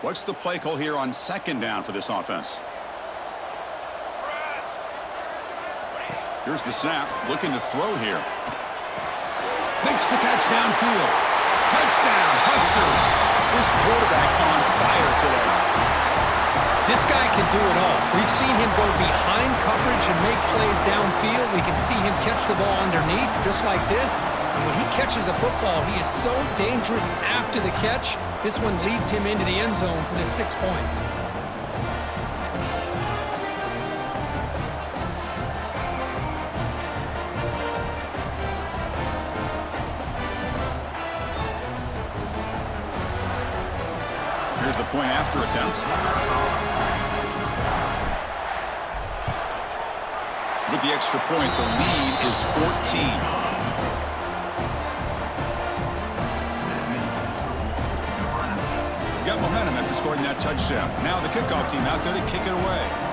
What's the play call here on second down for this offense? Here's the snap, looking to throw here. Makes the catch downfield. Touchdown, Huskers. This quarterback on fire today. This guy can do it all. We've seen him go behind coverage and make plays downfield. We can see him catch the ball underneath, just like this. And when he catches a football, he is so dangerous after the catch. This one leads him into the end zone for the 6 points. Here's the point after attempt. With the extra point, the lead is 14. Got momentum after scoring that touchdown. Now the kickoff team out there to kick it away.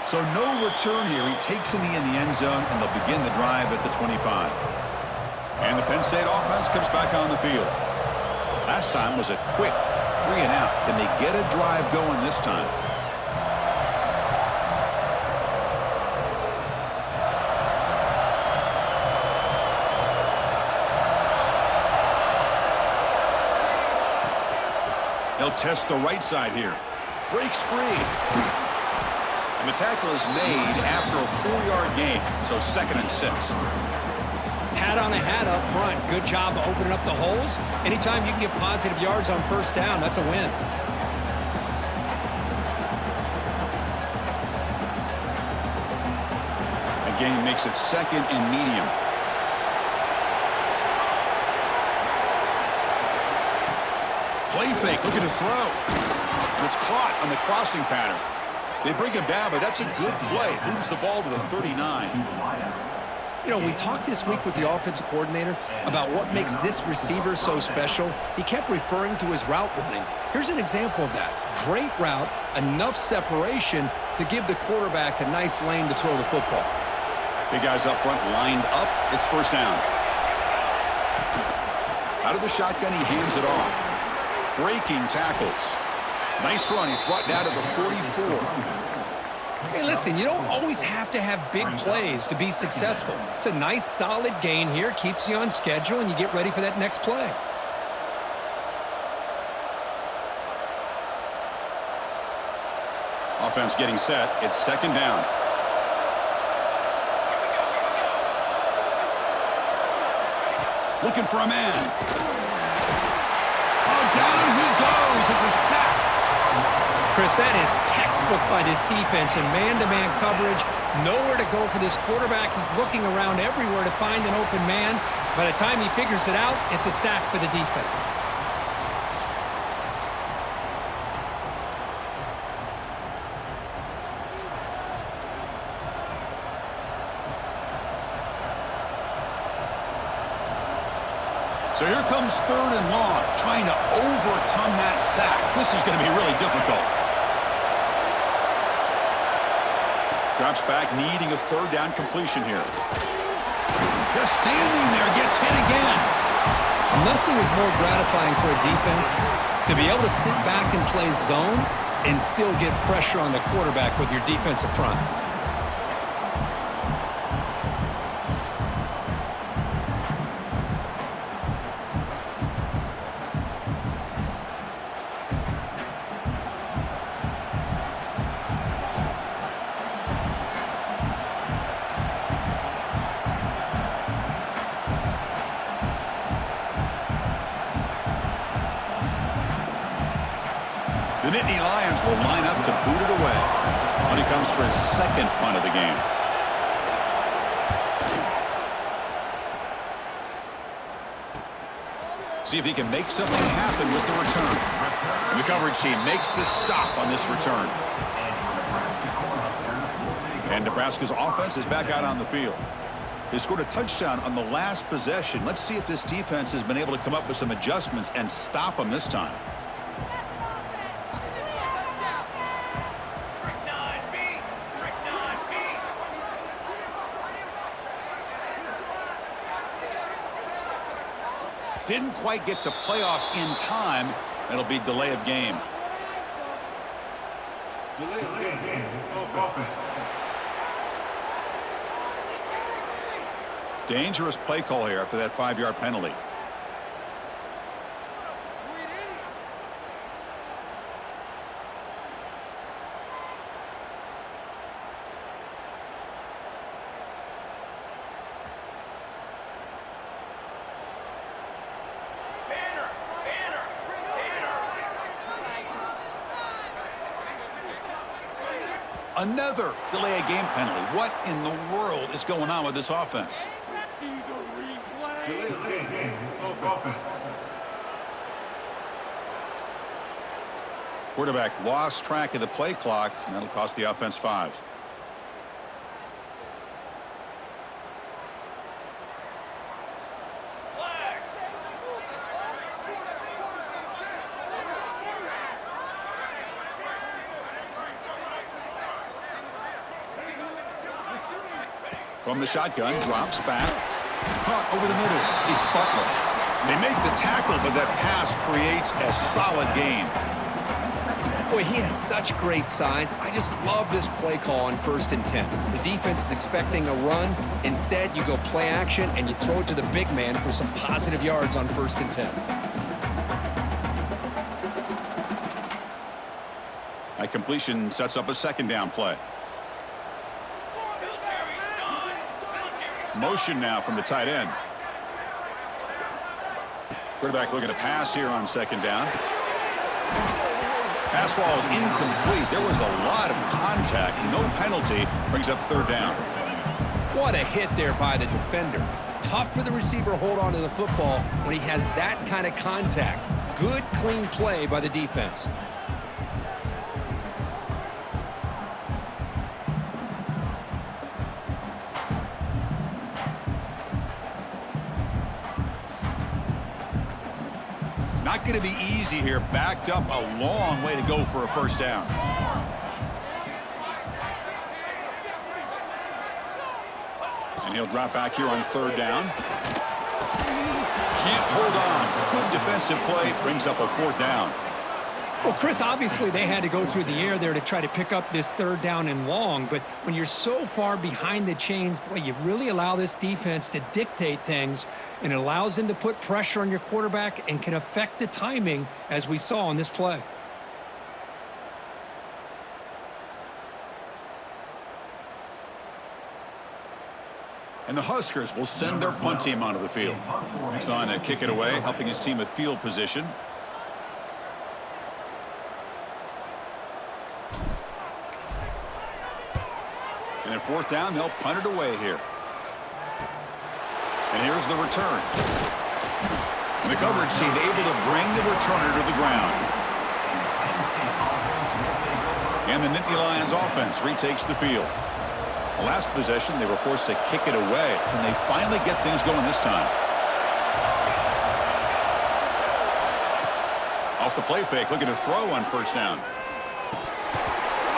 So no return here. He takes in the end zone, and they'll begin the drive at the 25. And the Penn State offense comes back on the field. Last time was a quick 3 and out. Can they get a drive going this time? They'll test the right side here. Breaks free. And the tackle is made after a 4-yard gain, so 2nd and 6. Hat on a hat up front. Good job of opening up the holes. Anytime you can get positive yards on first down, that's a win. Again, makes it 2nd and medium. Play fake, looking to throw. And it's caught on the crossing pattern. They bring him down, but that's a good play. Moves the ball to the 39. You know, we talked this week with the offensive coordinator about what makes this receiver so special. He kept referring to his route running. Here's an example of that. Great route, enough separation to give the quarterback a nice lane to throw the football. Big guys up front lined up. It's first down. Out of the shotgun, he hands it off. Breaking tackles. Nice run. He's brought down to the 44. Hey, listen, you don't always have to have big plays to be successful. It's a nice, solid gain here. Keeps you on schedule, and you get ready for that next play. Offense getting set. It's 2nd down. Looking for a man. Oh, down he goes. It's a sack. Chris, that is textbook by this defense in man-to-man coverage. Nowhere to go for this quarterback. He's looking around everywhere to find an open man. By the time he figures it out, it's a sack for the defense. So here comes 3rd and long, trying to overcome that sack. This is going to be really difficult. Drops back, needing a 3rd down completion here. Just standing there, gets hit again. Nothing is more gratifying for a defense to be able to sit back and play zone and still get pressure on the quarterback with your defensive front. The Nittany Lions will line up to boot it away when he comes for his 2nd punt of the game. See if he can make something happen with the return. And the coverage team makes the stop on this return. And Nebraska's offense is back out on the field. They scored a touchdown on the last possession. Let's see if this defense has been able to come up with some adjustments and stop them this time. Didn't quite get the playoff in time. It'll be delay of game. Delay of game. Offense. Dangerous play call here after that 5-yard penalty. Another delay of game penalty. What in the world is going on with this offense? Delay of game. Offense. Quarterback lost track of the play clock, and that'll cost the offense 5. From the shotgun, drops back. Caught over the middle. It's Butler. They make the tackle, but that pass creates a solid gain. Boy, he has such great size. I just love this play call on 1st and 10. The defense is expecting a run. Instead, you go play action, and you throw it to the big man for some positive yards on 1st and 10. That completion sets up a 2nd down play. Motion now from the tight end. Quarterback looking to pass here on 2nd down. Pass ball is incomplete. There was a lot of contact. No penalty. Brings up 3rd down. What a hit there by the defender. Tough for the receiver to hold on to the football when he has that kind of contact. Good, clean play by the defense. Not going to be easy here. Backed up a long way to go for a 1st down. And he'll drop back here on 3rd down. Can't hold on. Good defensive play. Brings up a 4th down. Well, Chris, obviously they had to go through the air there to try to pick up this 3rd down and long, but when you're so far behind the chains, boy, you really allow this defense to dictate things, and it allows them to put pressure on your quarterback and can affect the timing, as we saw on this play. And the Huskers will send their punt team onto the field. He's on to kick it away, helping his team with field position. And at 4th down, they'll punt it away here. And here's the return. And the coverage team able to bring the returner to the ground. And the Nittany Lions offense retakes the field. The last possession, they were forced to kick it away. Can they finally get things going this time? Off the play fake, looking to throw on 1st down.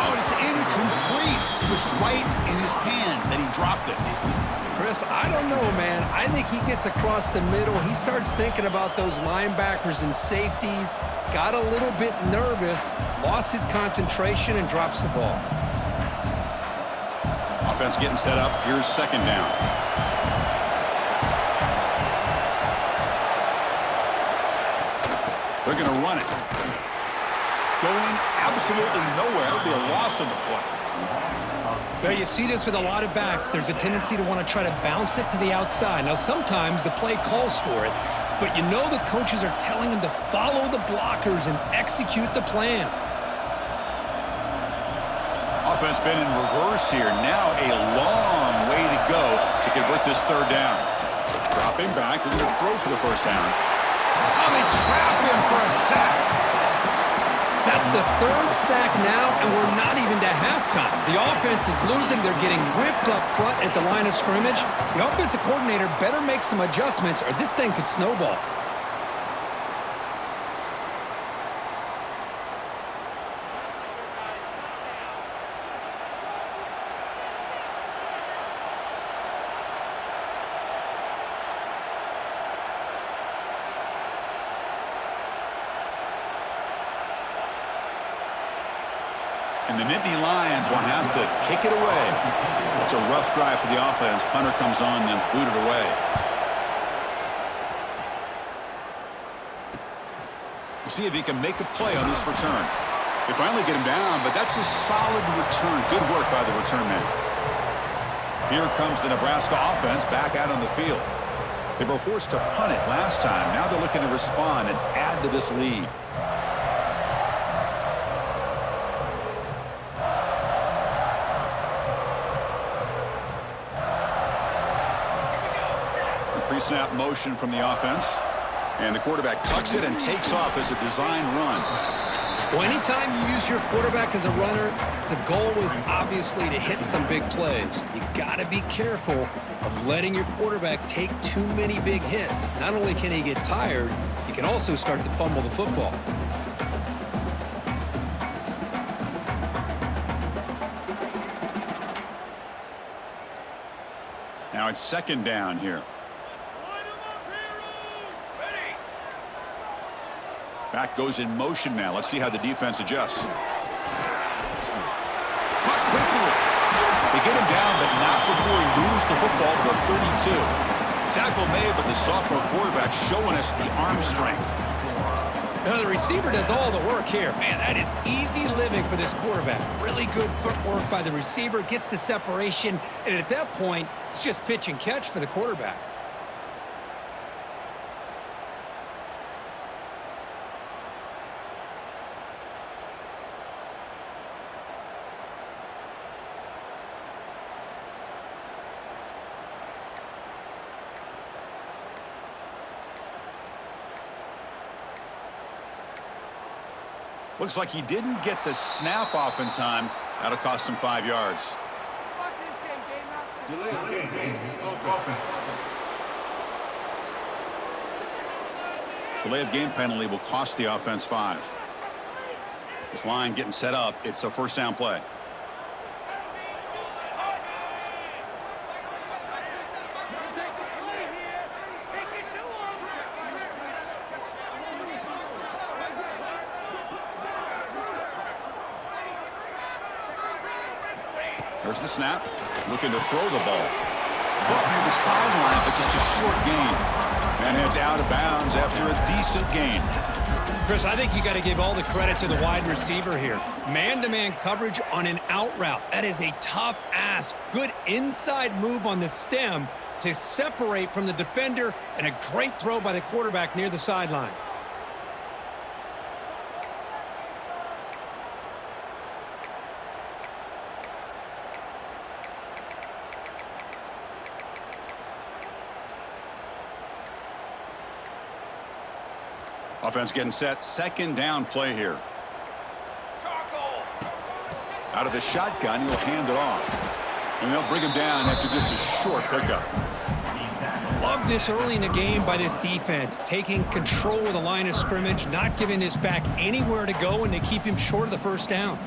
Oh, it's incomplete. It was right in his hands that he dropped it. Chris, I don't know, man. I think he gets across the middle. He starts thinking about those linebackers and safeties, got a little bit nervous, lost his concentration, and drops the ball. Offense getting set up. Here's 2nd down. They're going to run it. Going absolutely nowhere. It'll be a loss on the play. Well, you see this with a lot of backs. There's a tendency to want to try to bounce it to the outside. Now, sometimes the play calls for it, but you know the coaches are telling them to follow the blockers and execute the plan. Offense been in reverse here. Now a long way to go to convert this 3rd down. Dropping back. They're going to throw for the 1st down. Oh, they trap him for a sack. That's the third sack now, and we're not even to halftime. The offense is losing. They're getting ripped up front at the line of scrimmage. The offensive coordinator better make some adjustments or this thing could snowball. And the Nittany Lions will have to kick it away. It's a rough drive for the offense. Punter comes on and booted away. We'll see if he can make a play on this return. They finally get him down, but that's a solid return. Good work by the return man. Here comes the Nebraska offense back out on the field. They were forced to punt it last time. Now they're looking to respond and add to this lead. Pre-snap motion from the offense. And the quarterback tucks it and takes off as a design run. Well, anytime you use your quarterback as a runner, the goal is obviously to hit some big plays. You got to be careful of letting your quarterback take too many big hits. Not only can he get tired, he can also start to fumble the football. Now it's second down here. Back goes in motion now. Let's see how the defense adjusts. Caught quickly. They get him down, but not before he moves the football to the 32. The tackle made, but the sophomore quarterback showing us the arm strength. Now the receiver does all the work here. Man, that is easy living for this quarterback. Really good footwork by the receiver. Gets the separation, and at that point, it's just pitch and catch for the quarterback. Looks like he didn't get the snap off in time. That'll cost him 5 yards. Delay game. Offense. Delay of game penalty will cost the offense 5. This line getting set up. It's a first down play. There's the snap. Looking to throw the ball. Brought near the sideline, but just a short gain. And heads out of bounds after a decent gain. Chris, I think you got to give all the credit to the wide receiver here. Man-to-man coverage on an out route. That is a tough ask. Good inside move on the stem to separate from the defender, and a great throw by the quarterback near the sideline. Offense getting set. Second down play here. Out of the shotgun, he'll hand it off. And they'll bring him down after just a short pickup. Love this early in the game by this defense. Taking control of the line of scrimmage, not giving this back anywhere to go, and they keep him short of the first down.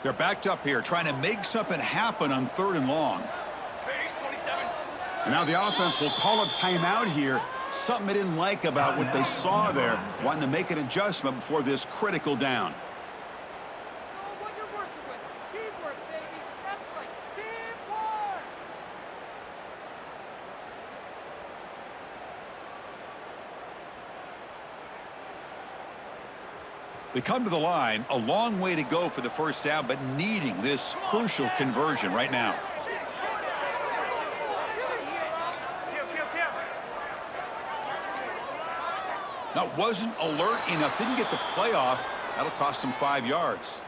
They're backed up here, trying to make something happen on 3rd and long. And now the offense will call a timeout here. Something they didn't like about what they saw there, wanting to make an adjustment before this critical down. What you're working with. Teamwork, baby. That's right. Teamwork. They come to the line, a long way to go for the first down, but needing this crucial conversion right now. Now, wasn't alert enough, didn't get the playoff. That'll cost him 5 yards.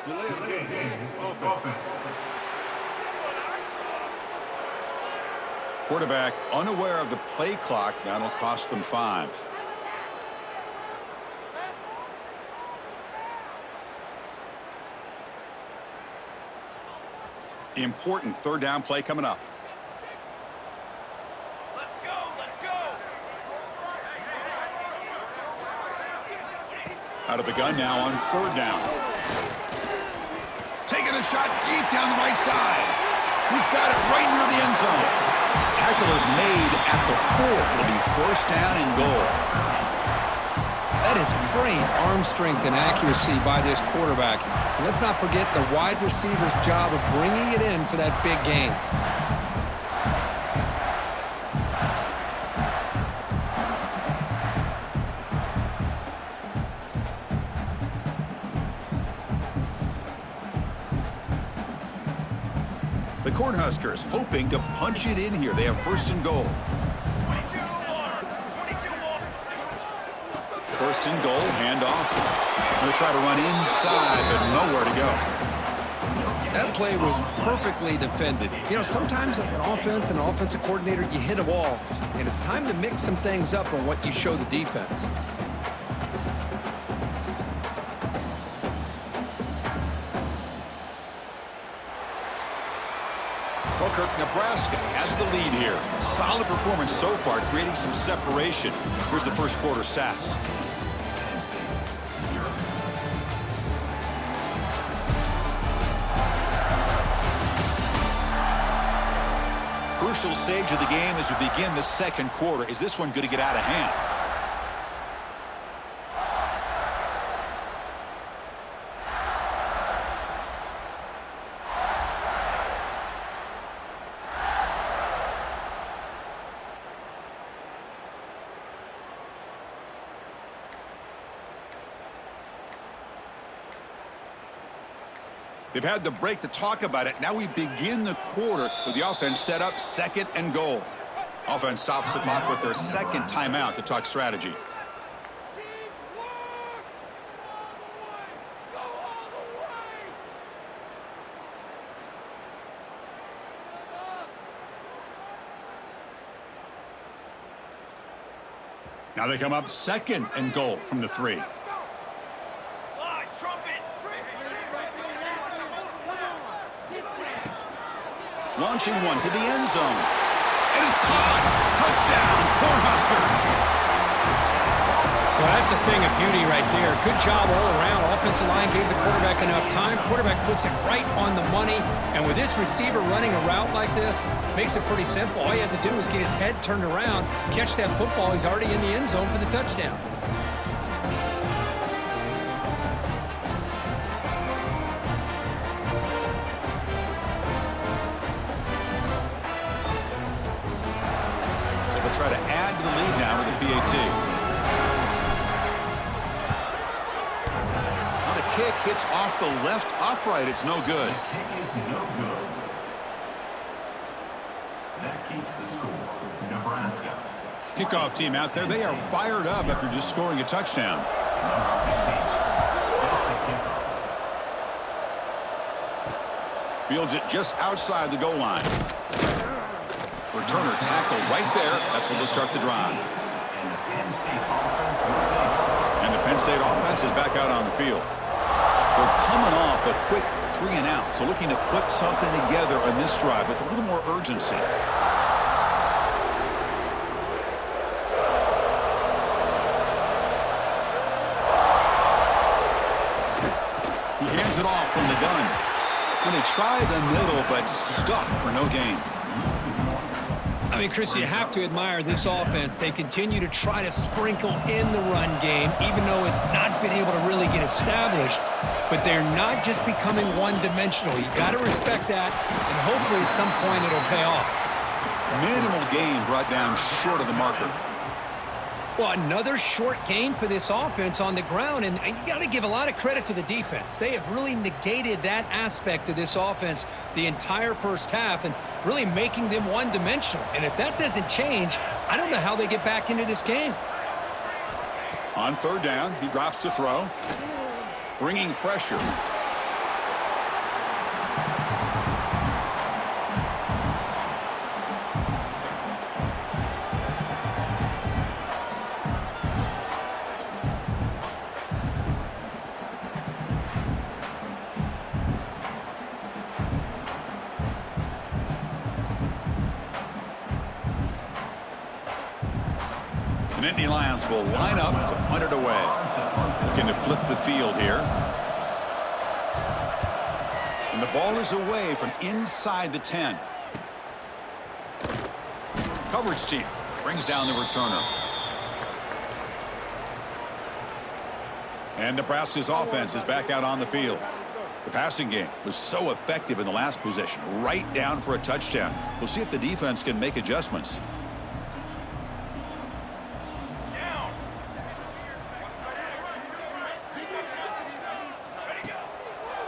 Delay of game. Offense. Quarterback unaware of the play clock. That'll cost them 5. Important third down play coming up. Let's go, let's go. Out of the gun now on third down. Taking a shot deep down the right side. He's got it right near the end zone. Tackle is made at the 4. It'll be first down and goal. That is great arm strength and accuracy by this quarterback. And let's not forget the wide receiver's job of bringing it in for that big gain. The Cornhuskers hoping to punch it in here. They have first and goal. 22-1. First and goal, handoff. They'll try to run inside, but nowhere to go. That play was perfectly defended. You know, sometimes as an offense and an offensive coordinator, you hit a ball, and it's time to mix some things up on what you show the defense. Kirk, Nebraska has the lead here. Solid performance so far, creating some separation. Here's the first quarter stats. Crucial stage of the game as we begin the second quarter. Is this one going to get out of hand? They've had the break to talk about it. Now we begin the quarter with the offense set up second and goal. Offense stops the clock with their second timeout to talk strategy. Teamwork. Go all the way. Now they come up second and goal from the 3. Line, trumpet. Launching one to the end zone. And it's caught. Touchdown, Cornhuskers. Well, that's a thing of beauty right there. Good job all around. Offensive line gave the quarterback enough time. Quarterback puts it right on the money. And with this receiver running a route like this, makes it pretty simple. All you have to do is get his head turned around, catch that football. He's already in the end zone for the touchdown. Try to add to the lead now with the PAT. Now the kick hits off the left upright. It's no good. Kick is no good. That keeps the score. Nebraska. Kickoff team out there. They are fired up after just scoring a touchdown. Number 15. Sets the kickoff. Fields it just outside the goal line. Returner tackle right there. That's where they'll start the drive. And the Penn State offense is back out on the field. They're coming off a quick 3 and out, so looking to put something together on this drive with a little more urgency. He hands it off from the gun. And they try the middle, but stuffed for no gain. I mean, Chris, you have to admire this offense. They continue to try to sprinkle in the run game, even though it's not been able to really get established. But they're not just becoming one-dimensional. You got to respect that, and hopefully at some point it'll pay off. Minimal gain brought down short of the marker. Well, another short gain for this offense on the ground, and you got to give a lot of credit to the defense. They have really negated that aspect of this offense the entire first half and really making them one-dimensional. And if that doesn't change, I don't know how they get back into this game. On third down, he drops to throw, bringing pressure. And Indy Lions will line up to punt it away. Looking to flip the field here. And the ball is away from inside the 10. Coverage team brings down the returner. And Nebraska's offense is back out on the field. The passing game was so effective in the last possession, right down for a touchdown. We'll see if the defense can make adjustments.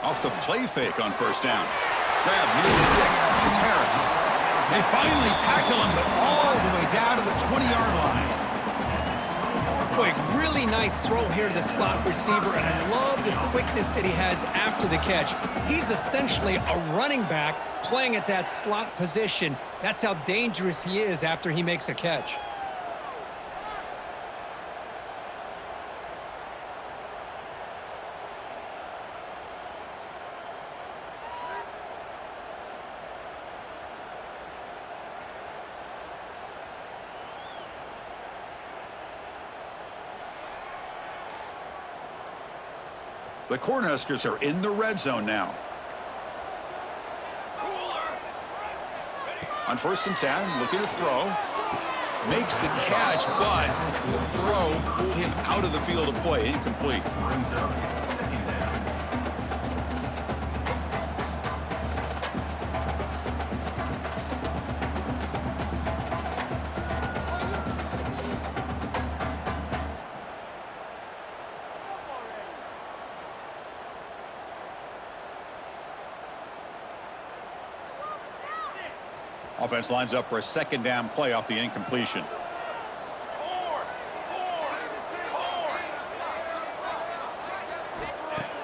Off the play fake on first down. Grab near the sticks. It's Harris. They finally tackle him, but all the way down to the 20-yard line. Boy, really nice throw here to the slot receiver, and I love the quickness that he has after the catch. He's essentially a running back playing at that slot position. That's how dangerous he is after he makes a catch. The Cornhuskers are in the red zone now. On first and 10, looking to throw. Makes the catch, but the throw pulled him out of the field of play. Incomplete. Brings up second down. Offense lines up for a second down play off the incompletion.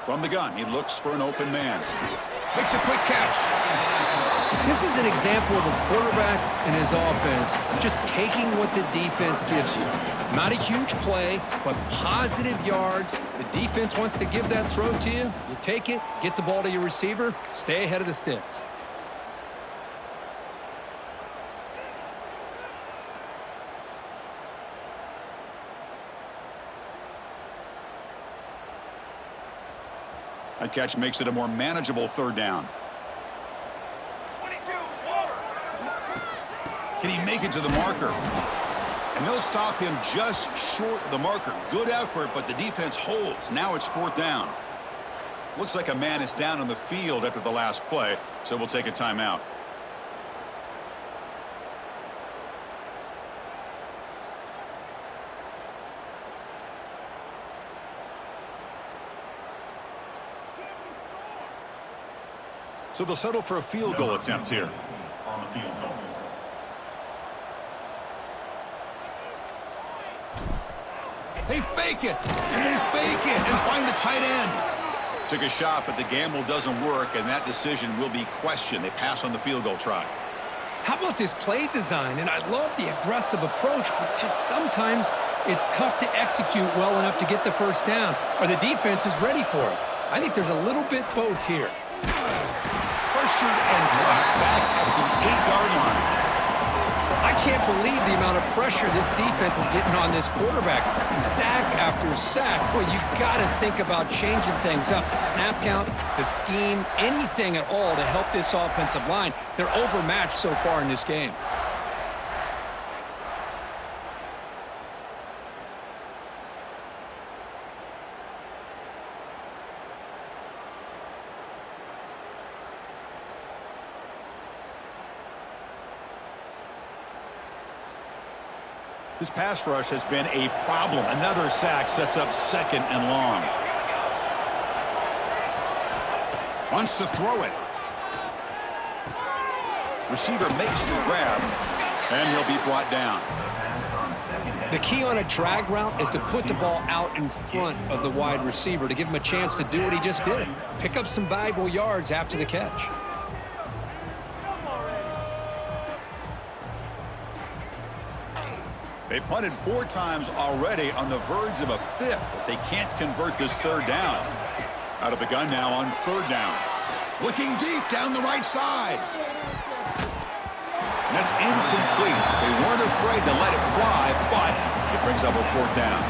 From the gun, he looks for an open man. Makes a quick catch. This is an example of a quarterback and his offense just taking what the defense gives you. Not a huge play, but positive yards. The defense wants to give that throw to you. You take it, get the ball to your receiver, stay ahead of the sticks. That catch makes it a more manageable third down. Can he make it to the marker? And they'll stop him just short of the marker. Good effort, but the defense holds. Now it's fourth down. Looks like a man is down on the field after the last play, so we'll take a timeout. So they'll settle for a field goal attempt here. On the field goal. They fake it, and they fake it, and find the tight end. Took a shot, but the gamble doesn't work, and that decision will be questioned. They pass on the field goal try. How about this play design? And I love the aggressive approach, but just sometimes it's tough to execute well enough to get the first down, or the defense is ready for it. I think there's a little bit both here. Pressured and dropped back at the 8-yard line. I can't believe the amount of pressure this defense is getting on this quarterback. Sack after sack. Well, you got to think about changing things up. The snap count, the scheme, anything at all to help this offensive line. They're overmatched so far in this game. This pass rush has been a problem. Another sack sets up 2nd and long. Wants to throw it. Receiver makes the grab, and he'll be brought down. The key on a drag route is to put the ball out in front of the wide receiver to give him a chance to do what he just did. Pick up some valuable yards after the catch. They punted 4 times already, on the verge of a 5th. But they can't convert this 3rd down. Out of the gun now on 3rd down. Looking deep down the right side. And that's incomplete. They weren't afraid to let it fly, but it brings up a 4th down.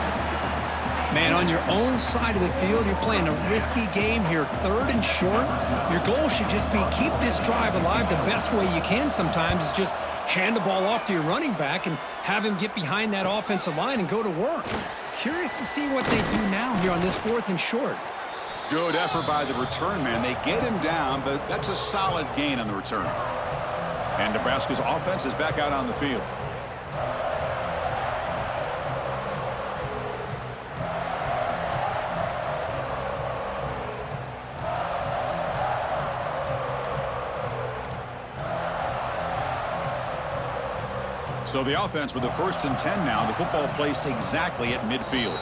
Man, on your own side of the field, you're playing a risky game here, 3rd and short. Your goal should just be keep this drive alive the best way you can sometimes is just hand the ball off to your running back and have him get behind that offensive line and go to work. Curious to see what they do now here on this 4th and short. Good effort by the return man. They get him down, but that's a solid gain on the return. And Nebraska's offense is back out on the field. So the offense with the 1st and 10 now. The football placed exactly at midfield.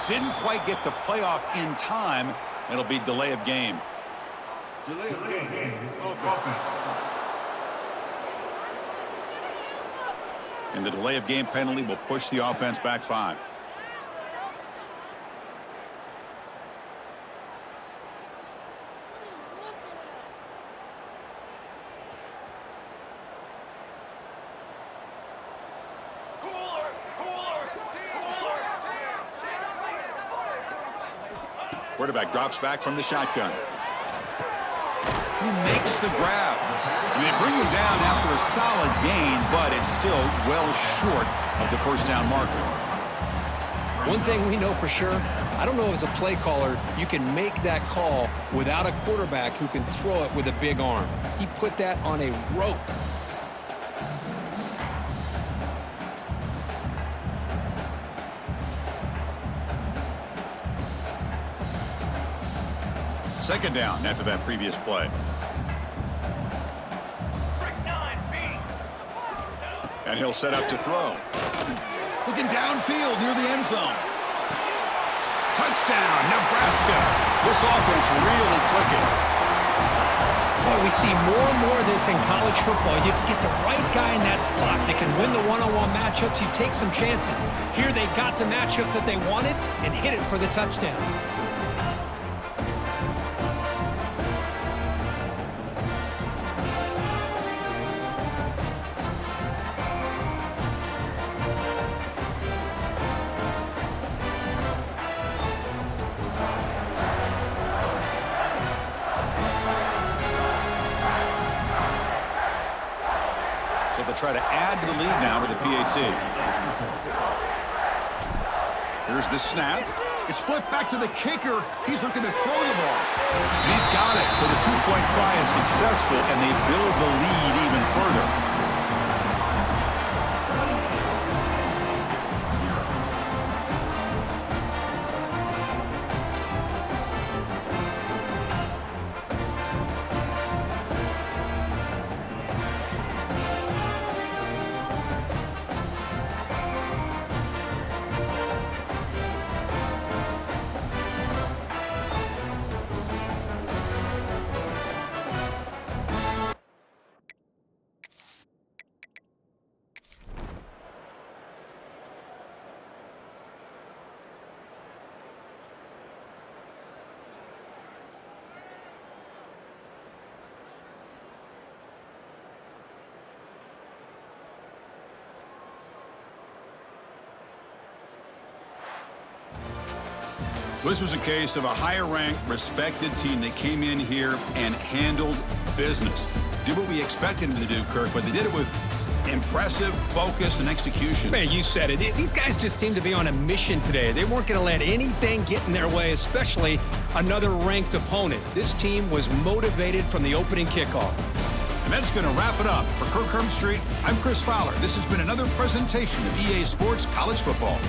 Didn't quite get the playoff in time. It'll be delay of game. Delay of game. Offense. And the delay of game penalty will push the offense back 5. Quarterback drops back from the shotgun. He makes the grab. And they bring him down after a solid gain, but it's still well short of the 1st down marker. One thing we know for sure, I don't know as a play caller, you can make that call without a quarterback who can throw it with a big arm. He put that on a rope. Second down after that previous play. And he'll set up to throw. Looking downfield near the end zone. Touchdown, Nebraska. This offense really clicking. Boy, we see more and more of this in college football. You get the right guy in that slot that can win the one-on-one matchups. You take some chances. Here they got the matchup that they wanted and hit it for the touchdown. Try to add to the lead now with the PAT. Here's the snap. It's flipped back to the kicker. He's looking to throw the ball. And he's got it. So the 2-point try is successful, and they build the lead even further. This was a case of a higher-ranked, respected team that came in here and handled business. Did what we expected them to do, Kirk, but they did it with impressive focus and execution. Man, you said it. These guys just seem to be on a mission today. They weren't going to let anything get in their way, especially another ranked opponent. This team was motivated from the opening kickoff. And that's going to wrap it up. For Kirk Herbstreit, I'm Chris Fowler. This has been another presentation of EA Sports College Football.